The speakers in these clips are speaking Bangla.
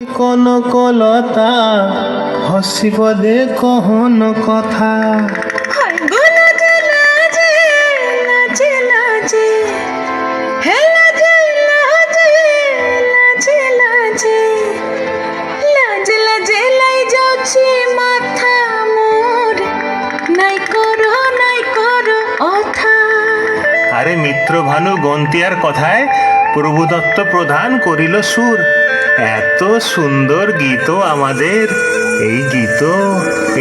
কনকলতা হসিব দে কহন কথা। আরে মিত্র ভানু গন্তিয়ার কথায় প্রভুদত্ত প্রধান করিল সুর। এত সুন্দর গীত আমাদের, এই গীত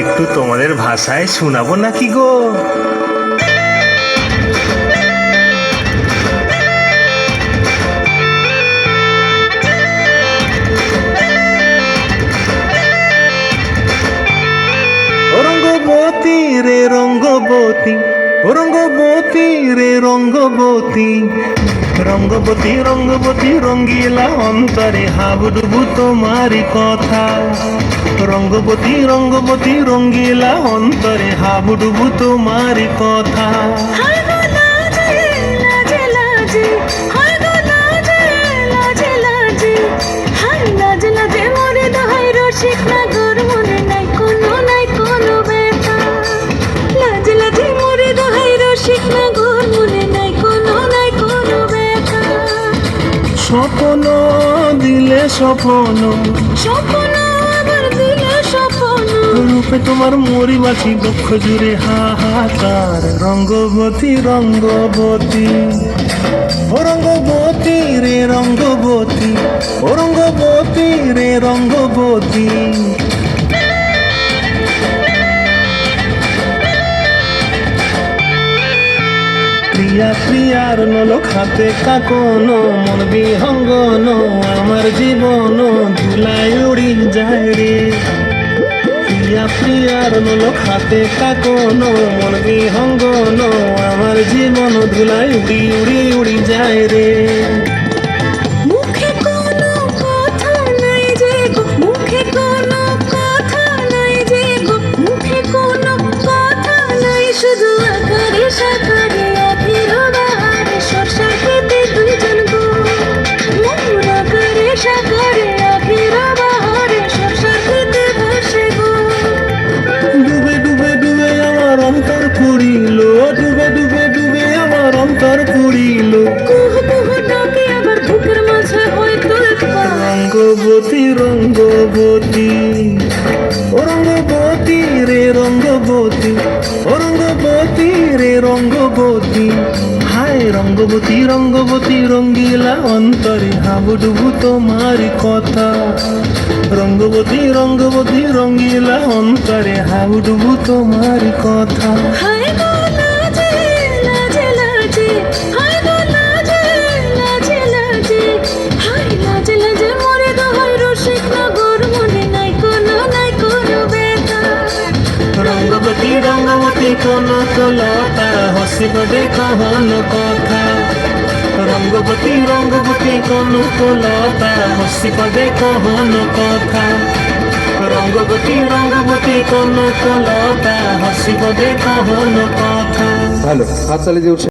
একটু তোমাদের ভাষায় শোনাবো নাকি গো? রঙ্গবতী রে রঙ্গবতী, রঙ্গবতী রে রঙ্গবতী, রঙ্গবতী রঙ্গবতী রঙ্গিলা অন্তরে হাবুডুবু তোমারি কথা। রঙ্গবতী রঙ্গবতী রঙ্গিলা অন্তরে হাবুডুবু তোমারি কথা। স্বপ্ন দিলে স্বপ্ন, স্বপ্ন আবার দিলে স্বপ্ন, রূপে তোমার মরি বাছি বক্ষ জুড়ে হাহাকার। রঙ্গবতী রঙ্গবতী, ও রঙ্গবতী রে রঙ্গবতী, ও রঙ্গবতী রে রঙ্গবতী। প্রিয়া প্রিয়ার নলক হাতে কাকন, মন বিহঙ্গন আমার জীবন ধুলায় উড়ি যায় রে। প্রিয়া প্রিয়ার নলক হাতে কাকন, মন বিহঙ্গন আমার জীবন ধুলায় উড়ি উড়ি উড়ি যায় রে। মুখে কোনো কথা নাই যে গো, মুখে কোনো কথা নাই যে গো, মুখে কোনো কথা নাই, শুধু আকারে সাকারে আধের বাহারে সরষা খেতে দুইজন গো। মোর আকারে সাকারে আধের বাহারে সরষা খেতে বসে গো। ডুবে ডুবে ডুবে আমার অন্তর পুরিল, ডুবে ডুবে ডুবে আমার অন্তর পুরিল। কুহু কুহু ডাকে আবার বুকের মাঝে হয়তো একবার। রঙ্গবতী রঙ্গবতী, ও রঙ্গবতী রে রঙ্গবতী, ও রঙ্গবতী রে রঙ্গবতী। হায় রঙ্গবতী রঙ্গবতী রঙ্গিলা অন্তরে হাবুডুবু তোমারি কথা। রঙ্গবতী রঙ্গবতী রঙ্গিলা অন্তরে হাবুডুবু তোমারি কথা। হায় গো লাজে লাজে লাজে, হায় গো লাজে লাজে লাজে, হায় লাজে লাজে মরে দোহাই রসিক নগর, মনে নাই কোনো ব্যথা। রঙ্গবতী রঙ্গবতী কনকলতা হসিব দে কহন কথা। রঙ্গবতী রঙ্গবতী কনকলতা হসিব দে কহন কথা। রঙ্গবতী রঙ্গবতী কনকলতা হসিব দে কহন কথা। ভালো হাততালি দিয়ে উৎসাহ